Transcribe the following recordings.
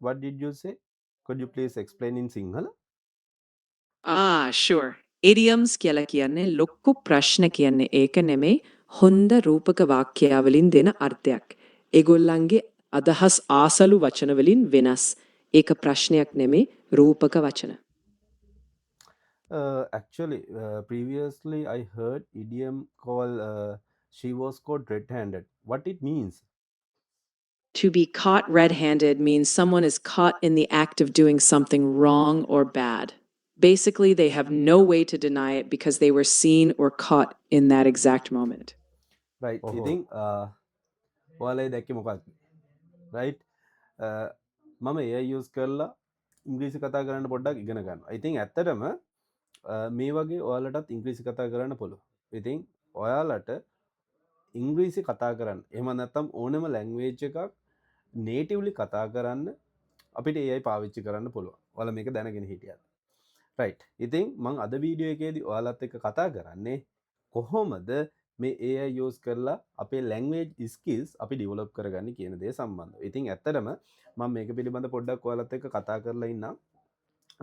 What did you say? Could you please explain in Sinhala? sure. Idioms කියලා කියන්නේ ලොක්කු ප්‍රශ්න කියන්නේ ඒක නෙමෙයි හොඳ රූපක වාක්‍යාවලින් දෙන අර්ථයක්. ඒගොල්ලන්ගේ අදහස් ආසලු වචන වලින් වෙනස්. ඒක ප්‍රශ්නයක් නෙමෙයි රූපක වචන. Actually, previously I heard idiom called she was caught red-handed. What it means? To be caught red-handed means someone is caught in the act of doing something wrong or bad. Basically, they have no way to deny it because they were seen or caught in that exact moment. Right. I think ඔයාලා දැක්කේ මොකක්ද? Right. මම AI use කරලා ඉංග්‍රීසි කතා කරන්න පොඩ්ඩක් ඉගෙන ගන්නවා. ඉතින් ඇත්තටම මේ වගේ ඔයාලටත් ඉංග්‍රීසි කතා කරන්න පුළුවන්. ඉතින් ඔයාලට ඉංග්‍රීසි කතා කරන්න එහෙම නැත්නම් ඕනම ලැන්ග්වේජ් එකක් නේටිව්ලි කතා කරන්න අපිට AI පාවිච්චි කරන්න පුළුවන්. ඔයාලා මේක දැනගෙන හිටියද? රයිට්. ඉතින් මං අද වීඩියෝ එකේදී ඔයාලත් එක්ක කතා කරන්නේ කොහොමද මේ AI use කරලා අපේ ලැන්ග්වේජ් ස්කිල්ස් අපි ඩෙවලොප් කරගන්නේ කියන දේ සම්බන්ධව. ඉතින් ඇත්තටම මම මේක පිළිබඳ පොඩ්ඩක් ඔයාලත් එක්ක කතා කරලා ඉන්නම්.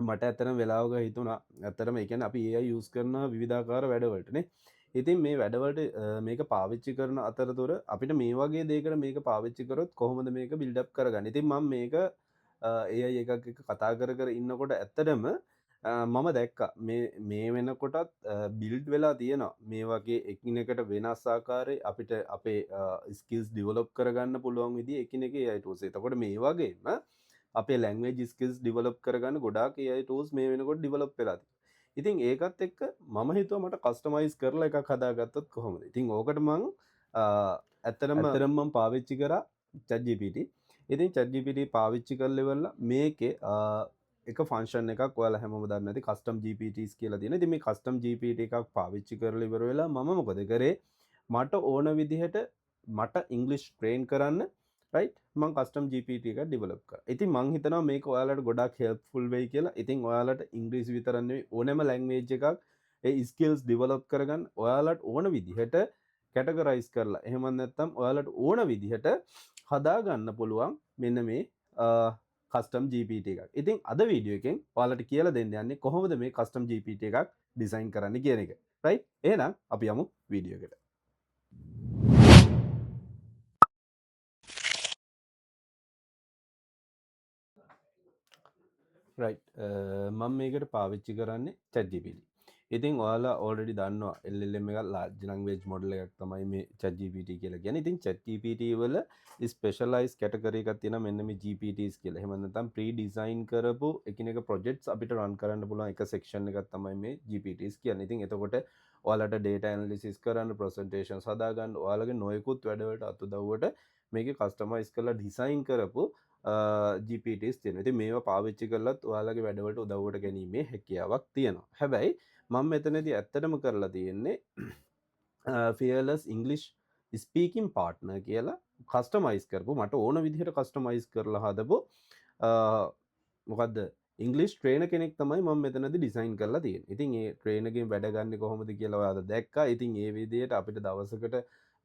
මට ඇත්තටම වෙලාවක හිතුණා ඇත්තටම ඒ කියන්නේ අපි AI use කරන විවිධාකාර වැඩවලටනේ. ඉතින් මේ වැඩවලට මේක පාවිච්චි කරන අතරතුර අපිට මේ වගේ දෙයකට මේක පාවිච්චි කරොත් කොහොමද මේක බිල්ඩ් අප් කරගන්නේ. ඉතින් මම මේක AI එකක් එක්ක කතා කර ඉන්නකොට ඇත්තටම මම දැක්ක මේ වෙනකොටත් බිල්ඩ් වෙලා තියෙනවා මේ වගේ එකිනෙකට වෙනස් ආකාරයේ අපිට අපේ ස්කිල්ස් ඩිවලොප් කරගන්න පුළුවන් විදිහ එකිනෙක AI tools. එතකොට මේ වගේම අපේ ලැන්ග්වේජ් ස්කිල්ස් ඩිවලොප් කරගන්න ගොඩාක් AI tools මේ වෙනකොට ඩිවලොප් වෙලා තියෙනවා. ඉතින් ඒකත් එක්ක මම හිතුවා මට කස්ටමයිස් කරලා එකක් හදාගත්තොත් කොහොමද. ඉතින් ඕකට මං ඇත්තටම මම පාවිච්චි කරා ChatGPT. ඉතින් ChatGPT පාවිච්චි කරලා ඉවරලා මේකේ එක ෆන්ක්ෂන් එකක් ඔයාලා හැමෝම දන්නේ නැති කස්ටම් GPTs කියලා තියෙනවා. ඉතින් මේ කස්ටම් GPT එකක් පාවිච්චි කරලා ඉවර වෙලා මම මොකද කරේ? මට ඕන විදිහට මට ඉංග්ලිෂ් ට්‍රේන් කරන්න රයිට් මං කස්ටම් GPT එකක් ඩෙවලොප් කරා. ඉතින් මං හිතනවා මේක ඔයාලට ගොඩක් හෙල්ප්ෆුල් වෙයි කියලා. ඉතින් ඔයාලට ඉංග්‍රීසි විතරක් නෙවෙයි ඕනෑම ලැන්ග්වේජ් එකක් ඒ ස්කිල්ස් ඩෙවලොප් කරගන්න ඔයාලට ඕන විදිහට කැටගරයිස් කරලා එහෙම නැත්නම් ඔයාලට ඕන විදිහට හදාගන්න පුළුවන් මෙන්න මේ කස්ටම් GPT එකක්. ඉතින් අද වීඩියෝ එකෙන් ඔයාලට කියලා දෙන්න යන්නේ කොහොමද මේ කස්ටම් GPT එකක් ඩිසයින් කරන්න කියන එක. රයිට්? එහෙනම් අපි යමු වීඩියෝ එකට. රයිට්. මම මේකට පාවිච්චි කරන්නේ ChatGPT. ඉතින් ඔයාලා already දන්නවා LLM එක large language model එකක් තමයි මේ ChatGPT කියලා කියන්නේ. ඉතින් ChatGPT වල specialized category එකක් තියෙනවා මෙන්න මේ GPTs කියලා. එහෙම නැත්නම් pre-design කරපු එකිනෙක projects අපිට run කරන්න පුළුවන් එක section එකක් තමයි මේ GPTs කියන්නේ. ඉතින් එතකොට ඔයාලට data analysis කරන්න, presentations හදාගන්න, ඔයාලගේ නොයෙකුත් වැඩවලට අතුදව්වට මේකේ customize කරලා design කරපු GPTs තියෙනවා. ඉතින් මේවා පාවිච්චි කරලත් ඔයාලගේ වැඩවලට උදව්වට ගැනීමේ හැකියාවක් තියෙනවා. හැබැයි මම මෙතනදී ඇත්තටම කරලා තියෙන්නේ fearless English speaking partner කියලා කස්ටමයිස් කරපු මට ඕන විදිහට කස්ටමයිස් කරලා හදපු මොකද්ද ඉංග්‍රීසි ට්‍රේනර් කෙනෙක් තමයි මම මෙතනදී ඩිසයින් කරලා තියෙන්නේ. ඉතින් ඒ ට්‍රේනර්ගෙන් වැඩ ගන්න කොහොමද කියලා ඔයාලා දැක්කා. ඉතින් ඒ විදිහට අපිට දවසකට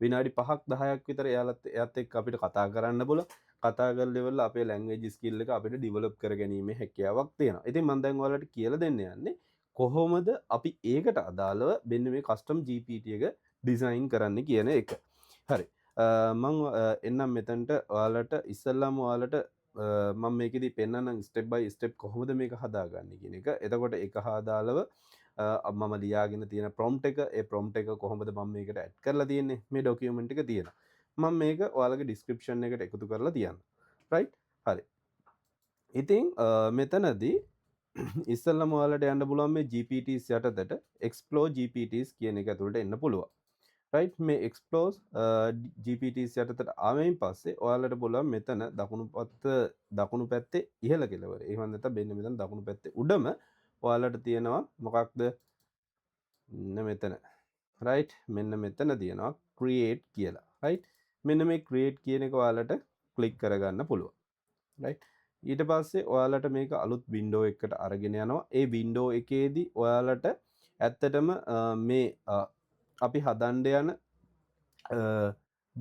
විනාඩි 5ක් 10ක් විතර එයාත් එක්ක අපිට කතා කරන්න පුළුවන්. කතා කරලා ඉවරලා අපේ ලැන්ග්වේජ් ස්කිල් එක අපිට ඩෙවලොප් කරගැනීමේ හැකියාවක් තියෙනවා. ඉතින් මම දැන් ඔයාලට කියලා දෙන්න යන්නේ කොහොමද අපි ඒකට අදාළව මෙන්න මේ කස්ටම් GPT එක ඩිසයින් කරන්න කියන එක. හරි. මං එන්නම් මෙතනට ඔයාලට ඉස්සෙල්ලාම ඔයාලට මම මේකෙදි පෙන්නන්නම් ස්ටෙප් බයි ස්ටෙප් කොහොමද මේක හදාගන්නේ කියන එක. එතකොට ඒක හදාලව මම ලියාගෙන තියෙන ප්‍රොම්ප්ට් එක ඒ ප්‍රොම්ප්ට් එක කොහොමද මම මේකට ඇඩ් කරලා තියෙන්නේ මේ ඩොකියුමන්ට් එක තියෙනවා. මම මේක ඔයාලගේ ඩිස්ක්‍රිප්ෂන් එකට එකතු කරලා තියන්න. රයිට්? හරි. ඉතින් මෙතනදී ඉස්සල්ලම ඔයාලට යන්න පුළුවන් මේ GPTs යටතට explore GPTs කියන එක ඇතුළට එන්න පුළුවන්. රයිට් මේ explore GPTs යටතට ආවෙන් පස්සේ ඔයාලට පුළුවන් මෙතන දකුණු පැත්තේ ඉහළ කෙළවර. එහෙම නැත්නම් මෙන්න මෙතන දකුණු පැත්තේ උඩම ඔයාලට තියෙනවා මොකක්ද? මෙතන. රයිට් මෙන්න මෙතන තියෙනවා create කියලා. රයිට් මෙන්න මේ create කියන එක ඔයාලට ක්ලික් කරගන්න පුළුවන්. රයිට් ඊට පස්සේ ඔයාලට මේක අලුත් වින්ඩෝ එකකට අරගෙන යනවා. ඒ වින්ඩෝ එකේදී ඔයාලට ඇත්තටම මේ අපි හදන්න යන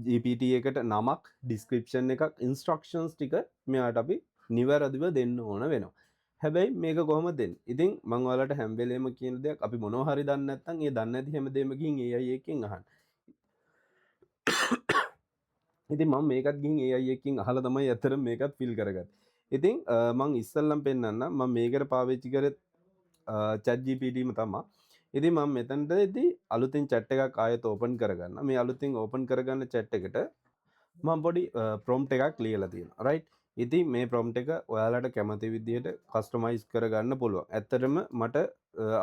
GPT එකට නමක් ඩිස්ක්‍රිප්ෂන් එකක් ඉන්ස්ට්‍රක්ෂන්ස් ටික මෙයාට අපි නිවැරදිව දෙන්න ඕන වෙනවා. හැබැයි මේක කොහොමද දෙන්නේ? ඉතින් මම ඔයාලට හැම වෙලේම කියන දෙයක් අපි මොනවා හරි දන්නේ නැත්නම් ඒ දන්නේ නැති හැමදේම ගිහින් AI එකෙන් අහන්න. ඉතින් මම මේකත් ගිහින් AI එකකින් අහලා තමයි ඇත්තටම මේකත් ෆිල් කරගත්තේ. ඉතින් මම ඉස්සල්ලාම පෙන්නන්නම් මම මේකට පාවිච්චි කරේ ChatGPTම තමයි. ඉතින් මම මෙතනදී අලුතින් chat එකක් ආයෙත් ඕපන් කරගන්න. මේ අලුතින් ඕපන් කරගන්න chat එකට මම පොඩි prompt එකක් ලියලා තියෙනවා. right? ඉතින් මේ prompt එක ඔයාලට කැමති විදිහට customize කරගන්න පුළුවන්. ඇත්තටම මට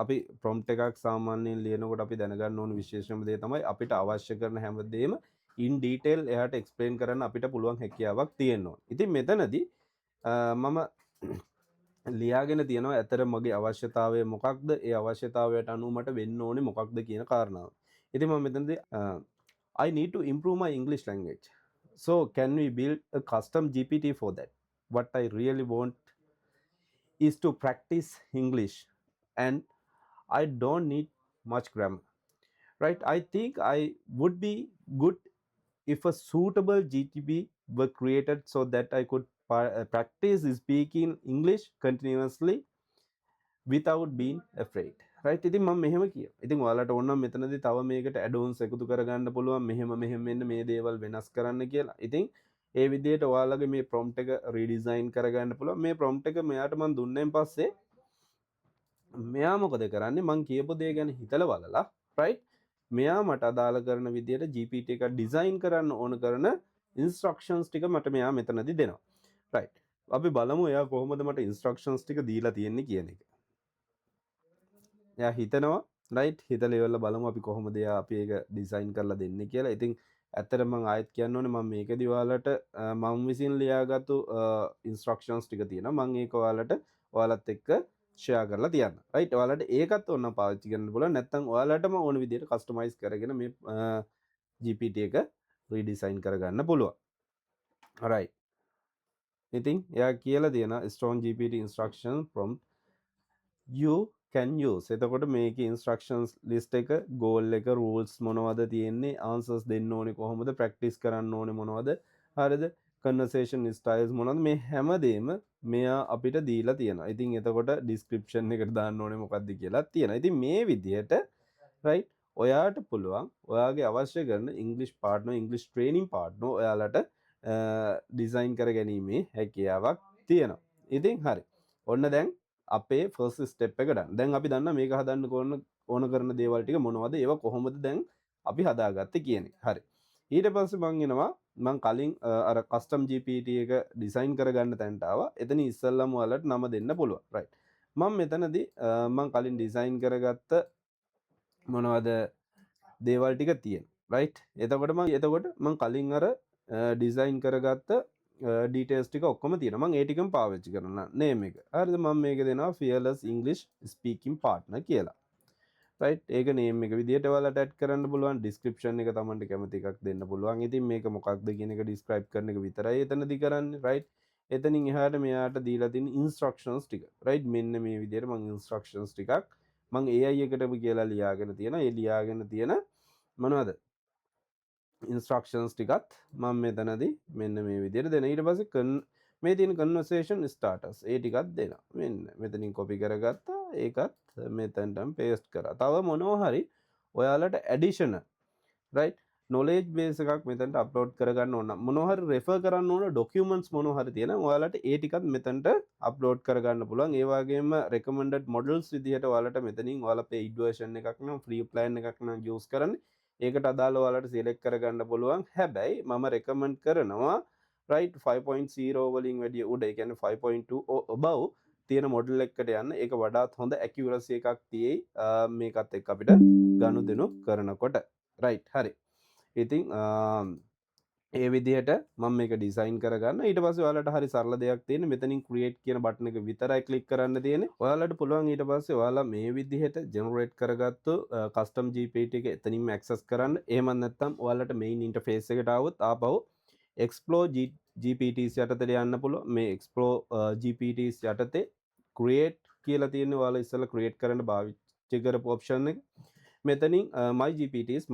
අපි prompt එකක් සාමාන්‍යයෙන් ලියනකොට අපි දැනගන්න ඕන විශේෂම දේ තමයි අපිට අවශ්‍ය කරන හැමදේම in detail එයාට explain කරන්න අපිට පුළුවන් හැකියාවක් තියෙනවා. ඉතින් මෙතනදී මම ලියාගෙන තියෙනවා ඇතර මගේ අවශ්‍යතාවය මොකක්ද ඒ අවශ්‍යතාවයට අනුව මට වෙන්න ඕනේ මොකක්ද කියන කාරණාව. ඉතින් මම මෙතනදී I need to improve my English language. So can we build a custom GPT for that? What I really want is to practice English and I don't need much grammar. Right? I think I would be good if a suitable GTP were created so that I could practice speaking English continuously without being afraid. right? ඉතින් මම මෙහෙම කියනවා. ඉතින් ඔයාලට ඕන නම් මෙතනදී තව මේකට add-ons එකතු කරගන්න පුළුවන්. මෙහෙම මෙන්න මේ දේවල් වෙනස් කරන්න කියලා. ඉතින් ඒ විදිහට ඔයාලගේ මේ prompt එක redesign කරගන්න පුළුවන්. මේ prompt එක මෙයාට මම දුන්නෙන් පස්සේ මෙයා මොකද කරන්නේ? මං කියපු දේ ගැන හිතලා බලලා right? මෙයා මට අදාළ කරන විදිහට GPT එක ඩිසයින් කරන්න ඕන කරන ඉන්ස්ට්‍රක්ෂන්ස් ටික මට මෙයා මෙතනදී දෙනවා. right? අපි බලමු එයා කොහොමද මට ඉන්ස්ට්‍රක්ෂන්ස් ටික දීලා තියෙන්නේ කියන එක. එයා හිතනවා right? හිතලා ඉවරලා බලමු අපි කොහොමද එයා අපි ඒක ඩිසයින් කරලා දෙන්නේ කියලා. ඉතින් ඇත්තටම මම ආයෙත් කියන්න ඕනේ මම මේකදී ඔයාලට මම විසින් ලියාගත්තු ඉන්ස්ට්‍රක්ෂන්ස් ටික තියෙනවා. මම ඒක ඔයාලත් එක්ක ෂෙයා කරලා තියන්න. right? ඔයාලට ඒකත් ඕන පාවිච්චි කරන්න පුළුවන්. නැත්නම් ඔයාලටම ඕන විදිහට කස්ටමයිස් කරගෙන මේ GPT එක රීඩිසයින් කරගන්න පුළුවන්. right? ඉතින් එයා කියලා තියෙනවා strong GPT instruction prompt you can use. එතකොට මේකේ instructions list එක goal එක rules මොනවද තියෙන්නේ answers දෙන්න ඕනේ කොහොමද practice කරන්න ඕනේ මොනවද හරිද conversation styles මොනවද මේ හැමදේම මෙයා අපිට දීලා තියෙනවා. ඉතින් එතකොට description එකට දාන්න ඕනේ මොකක්ද කියලා තියෙනවා. ඉතින් මේ විදිහට right ඔයාට පුළුවන් ඔයාගේ අවශ්‍ය කරන English partner English training partner ඔයාලට ඩිසයින් කර ගැනීමේ හැකියාවක් තියෙනවා. ඉතින් හරි. ඔන්න දැන් අපේ ෆර්ස්ට් ස්ටෙප් එක දැන් අපි දන්නා මේක හදන්න ඕන කරන දේවල් ටික මොනවද ඒවා කොහොමද දැන් අපි හදාගත්තේ කියන එක. හරි. ඊට පස්සේ මම එනවා මම කලින් අර කස්ටම් GPT එක ඩිසයින් කරගන්න තැනට ආවා. එතන ඉස්සෙල්ලාම ඔයාලට නම දෙන්න පුළුවන්. right. මම මෙතනදී මම කලින් ඩිසයින් කරගත්ත මොනවද දේවල් ටික තියෙනවා. right. එතකොට මම කලින් අර ඩිසයින් කරගත්ත ඩීටේල්ස් ටික ඔක්කොම තියෙනවා. මම ඒ ටිකම පාවිච්චි කරනවා නේම් එක. හරිද? මම මේක දෙනවා fearless English speaking partner කියලා. right? ඒක නේම් එක විදිහට ඔයාලට ඇඩ් කරන්න පුළුවන්. description එක Tamanට කැමති එකක් දෙන්න පුළුවන්. ඉතින් මේක මොකක්ද කියන එක describe කරන එක විතරයි එතනදී කරන්නේ. right? එතනින් එහාට මෙයාට දීලා තියෙන instructions ටික. right? මෙන්න මේ විදිහට මම instructions ටිකක් මම AI එකටම කියලා ලියාගෙන තියෙනවා. ඒ ලියාගෙන තියෙන මොනවද? ඉන්ස්ට්‍රක්ෂන්ස් ටිකත් මම මෙතනදී මෙන්න මේ විදිහට දෙන. ඊට පස්සේ මේ තියෙන conversation starters ඒ ටිකත් දෙනවා. මෙන්න මෙතනින් copy කරගත්තා. ඒකත් මෙතනටම paste කරා. තව මොනවා හරි ඔයාලට additional right knowledge base එකක් මෙතනට upload කරගන්න ඕන. මොනවා හරි refer කරන්න ඕන documents මොනවා හරි තියෙනවා. ඔයාලට ඒ ටිකත් මෙතනට upload කරගන්න පුළුවන්. ඒ වගේම recommended models විදිහට ඔයාලට මෙතනින් ඔයාලා paid version එකක් නම් free plan එකක් නම් use කරන්න ඒකට අදාළ ඔයාලට select කරගන්න පුළුවන්. හැබැයි මම recommend කරනවා right 5.0 වලින් වැඩි උඩ ඒ කියන්නේ 5.2 above තියෙන මොඩල් එකකට යන්න. ඒක වඩාත් හොඳ accuracy එකක් තියෙයි මේකත් එක්ක අපිට ගනුදෙනු කරනකොට. right හරි. ඉතින් ඒ විදිහට මම මේක ඩිසයින් කරගන්න. ඊට පස්සේ ඔයාලට හරි සරල දෙයක් තියෙන්නේ මෙතනින් create කියන බටන් එක විතරයි ක්ලික් කරන්න තියෙන්නේ. ඔයාලට පුළුවන් ඊට පස්සේ ඔයාලා මේ විදිහට generate කරගත්තු custom GPT එක එතනින්ම access කරන්න. එහෙම නැත්නම් ඔයාලට main interface එකට ආවොත් ආපහු explore GPTs යටතේ යන්න පුළුවන්. මේ explore GPTs යටතේ create කියලා තියෙන්නේ ඔයාලා ඉස්සෙල්ලා create කරන්න භාවිතා කරපු option එක. මෙතනින් my GPTs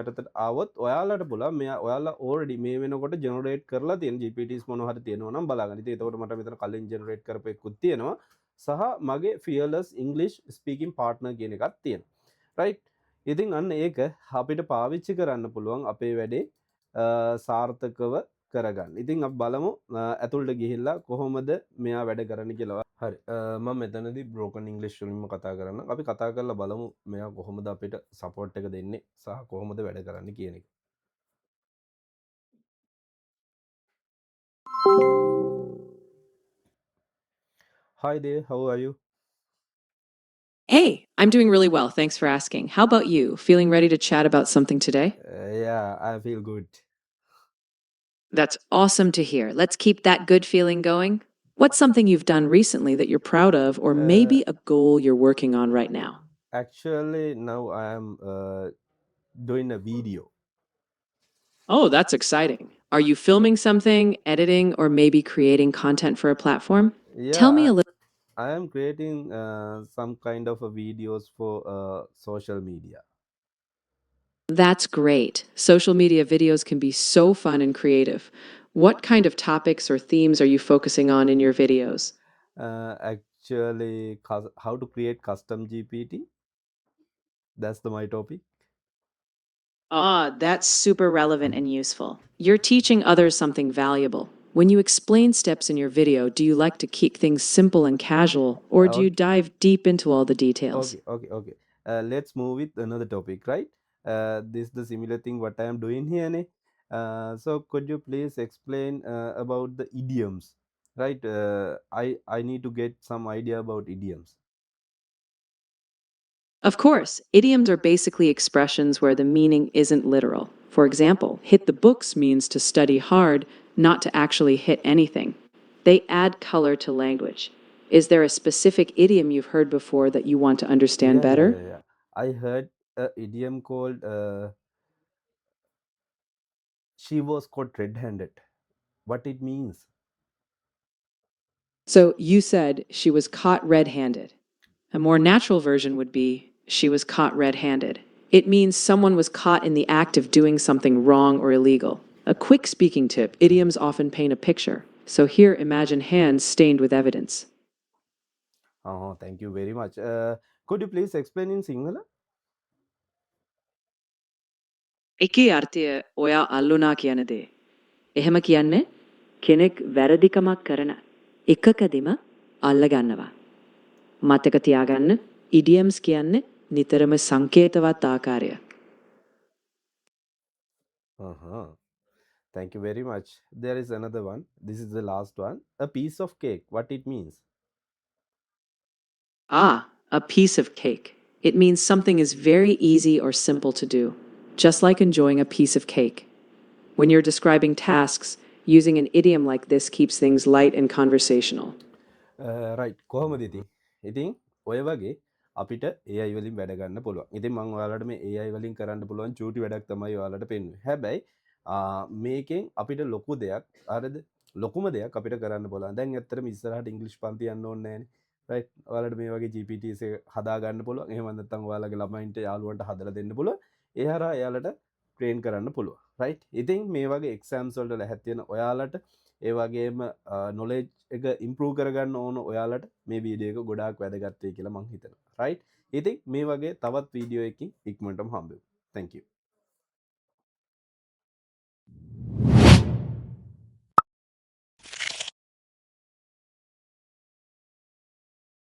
යටතට ආවොත් ඔයාලට පුළුවන් මෙයා ඔයාලා already මේ වෙනකොට generate කරලා තියෙන GPTs මොනවා හරි තියෙනවා නම් බලාගන්න. ඉතින් එතකොට මට මෙතන කලින් generate කරපු එකකුත් තියෙනවා. සහ මගේ fearless English speaking partner කියන එකක් තියෙනවා. right? ඉතින් අන්න ඒක අපිට පාවිච්චි කරන්න පුළුවන් අපේ වැඩේ සාර්ථකව කරගන්න. ඉතින් අප බලමු ඇතුළට ගිහිල්ලා කොහොමද මෙයා වැඩ කරන්න කියලා. හරි මම මෙතනදී බ්‍රෝකන් ඉංග්ලිෂ් වලින්ම කතා කරන්න. අපි කතා කරලා බලමු මෙයා කොහොමද අපිට සපෝට් එක දෙන්නේ සහ කොහොමද වැඩ කරන්න කියන එක. Hi there, how are you? Hey, I'm doing really well. Thanks for asking. How about you? Feeling ready to chat about something today? Yeah, I feel good. That's awesome to hear. Let's keep that good feeling going. What's something you've done recently that you're proud of, or maybe a goal you're working on right now? Actually, now I am doing a video. Oh, that's exciting. Are you filming something, editing, or maybe creating content for a platform? Yeah, Tell me a little. I am creating some kind of videos for social media. That's great. Social media videos can be so fun and creative. What kind of topics or themes are you focusing on in your videos? Actually, how to create custom GPT. That's my topic. Ah, that's super relevant and useful. You're teaching others something valuable. When you explain steps in your video, do you like to keep things simple and casual, or do you dive deep into all the details? Okay. Let's move with another topic, right? This is the similar thing what I am doing here. Ne? So could you please explain about the idioms, right? I need to get some idea about idioms. Of course, idioms are basically expressions where the meaning isn't literal. For example, hit the books means to study hard, not to actually hit anything. They add color to language. Is there a specific idiom you've heard before that you want to understand better? Yeah. I heard an idiom called she was caught red-handed. What it means? So you said she was caught red handed. A more natural version would be she was caught red handed. It means someone was caught in the act of doing something wrong or illegal. A quick speaking tip: idioms often paint a picture. So here, imagine hands stained with evidence. Oh, thank you very much. Could you please explain in Sinhala? එකේ අර්ථය ඔයා අල්ලුනා කියන දේ. එහෙම කියන්නේ කෙනෙක් වැරදිකමක් කරන එකකදීම අල්ලගන්නවා. මතක තියාගන්න idioms කියන්නේ නිතරම සංකේතවත් ආකාරය. Thank you very much. There is another one. This is the last one. A piece of cake. What it means? Ah, a piece of cake. It means something is very easy or simple to do, just like enjoying a piece of cake. When you're describing tasks, using an idiom like this keeps things light and conversational. Right. කොහොමද ඉතින්? ඉතින් ඔය වගේ අපිට AI වලින් වැඩ ගන්න පුළුවන්. ඉතින් මම ඔයාලට මේ AI වලින් කරන්න පුළුවන් චූටි වැඩක් තමයි ඔයාලට පෙන්වන්නේ. හැබැයි මේකෙන් අපිට ලොකු දෙයක් හරිද? ලොකුම දෙයක් අපිට කරන්න පුළුවන්. දැන් ඇත්තටම ඉස්සරහට ඉංග්‍රීසි පන්ති යන්න ඕනේ නැහැනේ. right? ඔයාලට මේ වගේ GPTs එක හදා ගන්න පුළුවන්. එහෙම නැත්නම් ඔයාලගේ ළමයින්ට යාළුවන්ට හදලා දෙන්න පුළුවන්. ඒ හරහා එයාලට ට්‍රේන් කරන්න පුළුවන්. right? ඉතින් මේ වගේ එක්සෑම්ස් වලට ලැහැත් වෙන ඔයාලට ඒ වගේම නොලෙජ් එක ඉම්ප්‍රූව් කරගන්න ඕන ඔයාලට මේ වීඩියෝ එක ගොඩාක් වැදගත් වෙයි කියලා මම හිතනවා. right? ඉතින් මේ වගේ තවත් වීඩියෝ එකකින් ඉක්මනටම හම්බෙමු. thank you.